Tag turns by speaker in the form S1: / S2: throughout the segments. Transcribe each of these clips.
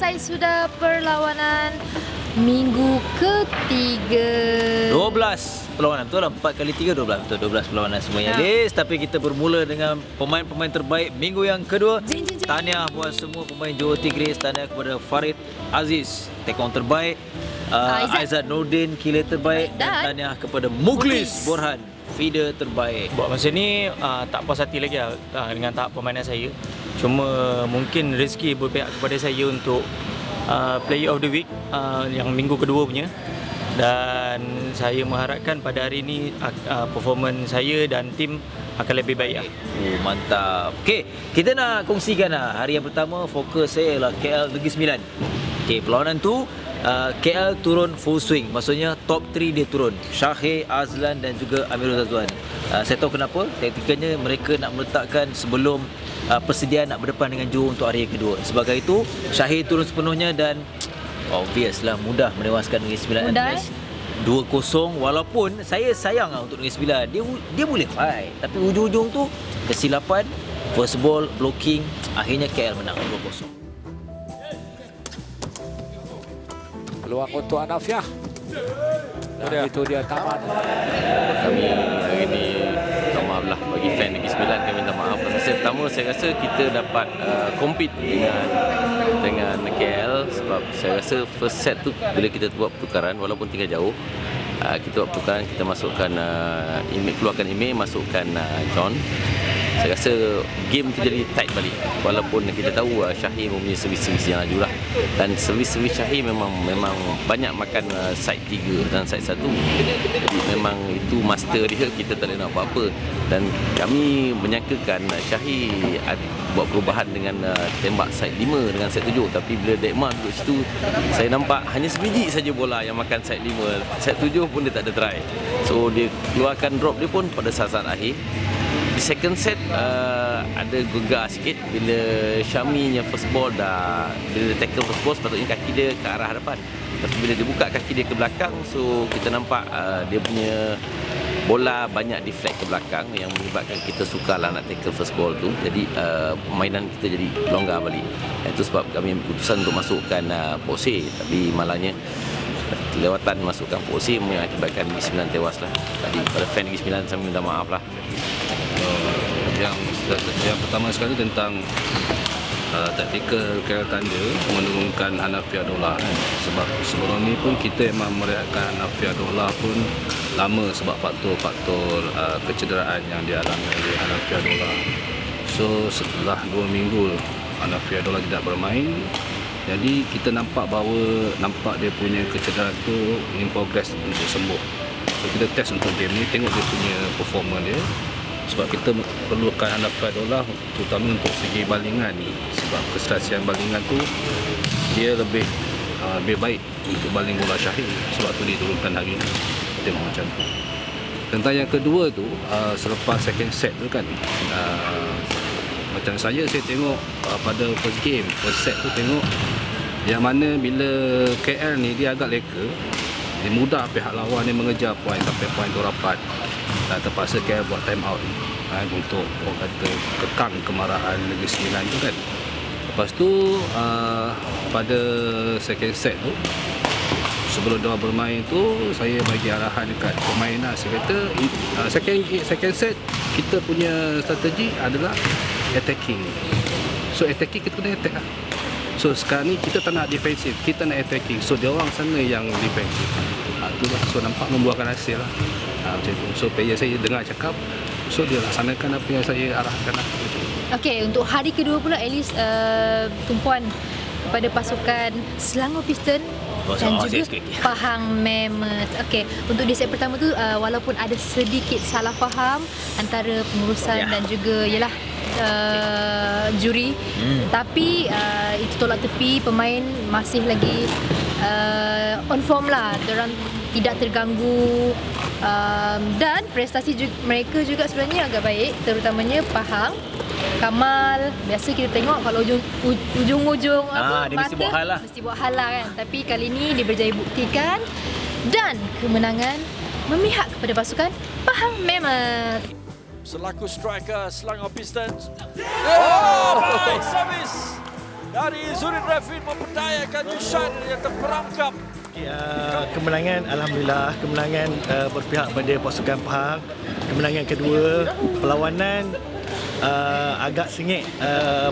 S1: selesai sudah perlawanan minggu ketiga.
S2: 12 perlawanan, betul lah, 4 kali 3, 12, betul, 12 perlawanan semuanya. Lis, tapi kita bermula dengan pemain-pemain terbaik minggu yang kedua. Tahniah buat semua pemain Johor Tigris, tahniah kepada Farid Aziz, tekong terbaik, Aizat Nordin, killer terbaik, dan tahniah kepada Mughlis Borhan, feeder terbaik.
S3: Buat masa ni tak puas hati lagi dengan tahap permainan saya. Cuma mungkin rezeki berpihak kepada saya untuk Player of the Week yang minggu kedua punya. Dan saya mengharapkan pada hari ini performance saya dan tim akan lebih baik lah.
S2: Mantap. Okey, kita nak kongsikan lah. Hari yang pertama fokus saya ialah KL Negeri Sembilan. Okey, perlawanan tu KL turun full swing. Maksudnya top 3 dia turun. Syahir, Azlan dan juga Amirul Zazwan. Saya tahu kenapa. Taktikalnya mereka nak meletakkan sebelum persediaan nak berdepan dengan Johor untuk hari yang kedua. Sebagai itu, Syahir turun sepenuhnya dan obvious lah mudah menewaskan Negeri Sembilan.
S1: Mudah
S2: 2-0. Walaupun saya sayang lah untuk Negeri Sembilan, dia boleh fight, tapi ujung-ujung tu kesilapan, first ball, blocking, akhirnya KL menang 2-0.
S4: Peluang untuk Hanafiah. Dan itu dia tamat.
S5: Kami hari ini minta maaf lah bagi fan Negeri Sembilan, kami minta maaf. Pasal pertama saya rasa kita dapat compete dengan KL, sebab saya rasa first set tu bila kita buat pertukaran walaupun tinggal jauh, kita buat pertukaran, kita masukkan keluarkan Ime, masukkan John. Saya rasa game tu jadi tight balik, walaupun kita tahu Syahir mempunyai servis-servis yang laju lah, dan servis-servis Syahir memang banyak makan side 3 dan side 1. Jadi memang itu master dia, kita tak boleh nak apa-apa. Dan kami menyangkakan Syahir buat perubahan dengan tembak side 5 dengan side 7, tapi bila Dekma duduk situ, saya nampak hanya sebiji saja bola yang makan side 5, side 7 pun dia tak ada try. So dia keluarkan drop dia pun pada saat-saat akhir. Di second set ada gegar sikit bila Syami yang first ball bila dia tackle first ball, sepatutnya kaki dia ke arah hadapan, tapi bila dia buka kaki dia ke belakang, so kita nampak dia punya bola banyak deflect ke belakang yang menyebabkan kita sukarlah nak tackle first ball tu. Jadi permainan kita jadi longgar balik. Itu sebab kami keputusan untuk masukkan Pose, tapi malangnya lewatan masukkan Pose mengakibatkan Negeri Sembilan tewas lah. Tadi pada fan Negeri Sembilan saya minta maaf lah.
S6: Yang pertama sekali tentang taktikal KL Thunder menurunkan Hanafiah Dollah kan. Sebab sebelum ni pun kita memang merehatkan Hanafiah Dollah pun lama sebab faktor-faktor kecederaan yang dialami oleh Hanafiah Dollah. So setelah 2 minggu Hanafiah Dollah tidak bermain, jadi kita nampak dia punya kecederaan tu in progress untuk sembuh. So kita test untuk game ni, tengok dia punya performa dia. Sebab kita perlukan Hanafiah Dollah terutama untuk segi balingan, sebab keselesian balingan tu dia lebih baik untuk baling bola Syahir, sebab tu diturunkan hari ni. Tengok macam tu. Tentang yang kedua tu, selepas second set tu kan, macam saya tengok pada first set tu, tengok yang mana bila KL ni dia agak leka, dia mudah pihak lawan ni mengejar poin sampai poin tu rapat. Terpaksa KL buat time out untuk orang kata kekang kemarahan Negeri Sembilan tu kan. Lepas tu pada second set tu, sebelum dia bermain tu, saya bagi arahan dekat pemain lah. Saya kata second set kita punya strategi adalah attacking. So attacking kita kena attack lah. So sekarang ni kita tak nak defensif, kita nak attacking. So dia orang sana yang defensif. Itulah, so nampak membuahkan hasil lah. Macam tu. So player saya dengar cakap, so dia laksanakan apa yang saya arahkan lah.
S1: Okey, untuk hari kedua pula, at least tumpuan kepada pasukan Selangor Piston dan juga Pahang Mammoth. Okey, untuk di set pertama tu walaupun ada sedikit salah faham antara pengurusan dan juga juri, tapi itu tolak tepi, pemain masih lagi on form lah, diorang tidak terganggu, dan prestasi mereka juga sebenarnya agak baik, terutamanya Pahang. Kamal, biasa kita tengok kalau ujung-ujung
S2: dia mesti buat hal lah.
S1: Mesti buat hal lah kan. Tapi kali ni dia berjaya buktikan dan kemenangan memihak kepada pasukan Pahang Mammoth.
S7: Selaku striker Selangor Pistons. Baik servis
S4: dari Zurin Rafin memperdayakan Yushan yang terperangkap.
S7: Kemenangan Alhamdulillah, kemenangan berpihak pada pasukan Pahang. Kemenangan kedua, perlawanan agak sengit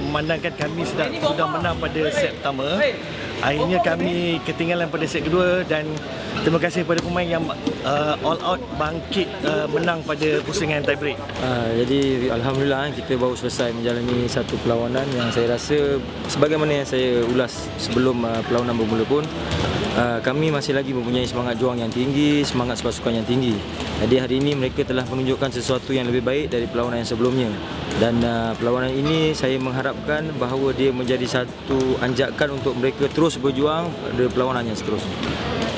S7: memandangkan kami sudah menang pada set pertama. Akhirnya kami ketinggalan pada set kedua dan terima kasih kepada pemain yang all out bangkit menang pada pusingan tie break.
S3: Jadi Alhamdulillah kita baru selesai menjalani satu perlawanan yang saya rasa sebagaimana yang saya ulas sebelum perlawanan bermula pun, kami masih lagi mempunyai semangat juang yang tinggi, semangat pasukan yang tinggi. Jadi hari ini mereka telah menunjukkan sesuatu yang lebih baik dari perlawanan yang sebelumnya. Dan perlawanan ini saya mengharapkan bahawa dia menjadi satu anjakan untuk mereka terus berjuang pada perlawanan yang seterusnya.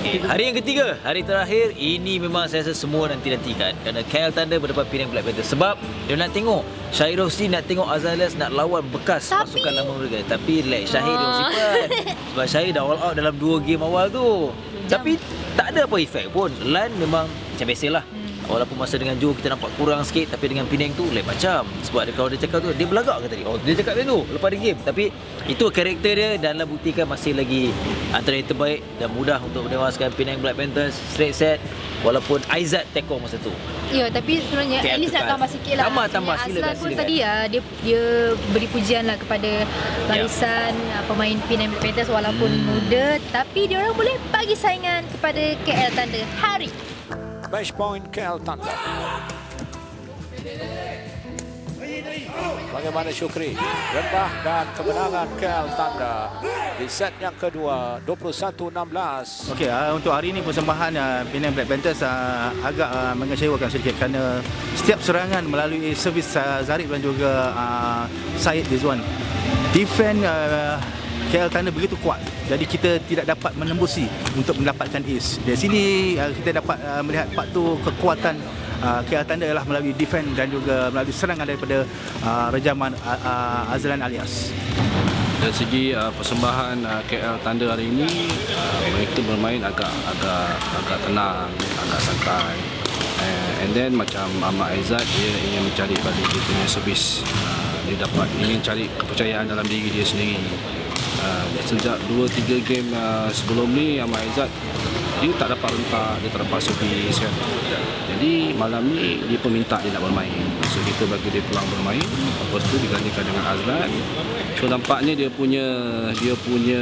S2: Hari yang ketiga, hari terakhir, ini memang saya rasa semua nanti-nantikan. Kerana KL Thunder berdepan Penang Black Panthers. Sebab dia nak tengok Syahid Rosli, nak tengok Azalias nak lawan bekas pasukan lama mereka. Tapi relax, Syahid dia simpan. Sebab Syahid dah all out dalam 2 game awal tu. Tapi tak ada apa efek pun. Lan memang macam biasalah. Walaupun masa dengan Joe kita nampak kurang sikit, tapi dengan Penang tu lain macam. Sebab kalau dia cakap tu, dia belagak ke tadi? Oh, dia cakap macam tu lepas dia game. Tapi itu karakter dia dan lah buktikan masih lagi antara yang terbaik dan mudah untuk menewaskan Penang Black Panthers straight set. Walaupun Aizat tekong masa tu.
S1: Ya, tapi sebenarnya at least nak tambah sikit lah.
S2: Tambah,
S1: Azlan pun tadi dia beri pujian lah kepada barisan pemain Penang Black Panthers walaupun muda, tapi dia orang boleh bagi saingan kepada KL Thunder hari.
S4: Match point KL Thunder. Bagaimana Syukri? Rendah dan kemenangan KL Thunder di set yang kedua 21-16.
S8: Okey, untuk hari ini persembahan Penang Black Panthers agak mengecewakan sedikit kerana setiap serangan melalui servis Zarif dan juga Syed Rizwan. Defend KL Thunder begitu kuat. Jadi kita tidak dapat menembusi untuk mendapatkan ace. Dari sini kita dapat melihat faktor kekuatan KL Thunder ialah melalui defense dan juga melalui serangan daripada rejaman Azlan Alias.
S6: Dari segi persembahan KL Thunder hari ini, mereka bermain agak tenang, agak santai. And then macam Ahmad Aizat, dia ingin mencari balik dia punya servis. Dia ingin cari kepercayaan dalam diri dia sendiri. Sejak 2-3 game sebelum ni, Ahmad Aizat dia tak dapat rentak, dia tak dapat servis kan. Jadi malam ni dia pun minta dia nak bermain. So kita bagi dia peluang bermain. Lepas tu digantikan dengan Azlan. So nampaknya dia punya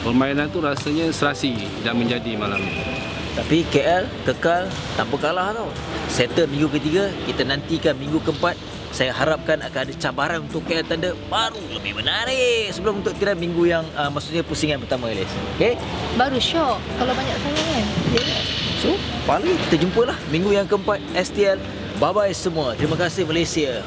S6: permainan tu rasanya serasi dan menjadi malam ni.
S2: Tapi KL kekal tanpa kalah tau. Settle minggu ketiga, kita nantikan minggu keempat. Saya harapkan akan ada cabaran untuk KL Thunder baru lebih menarik sebelum untuk tirai minggu yang maksudnya pusingan pertama, Elis. Okey?
S1: Baru syok kalau banyak saingan.
S2: So, paling kita jumpalah minggu yang keempat STL. Bye-bye semua. Terima kasih Malaysia.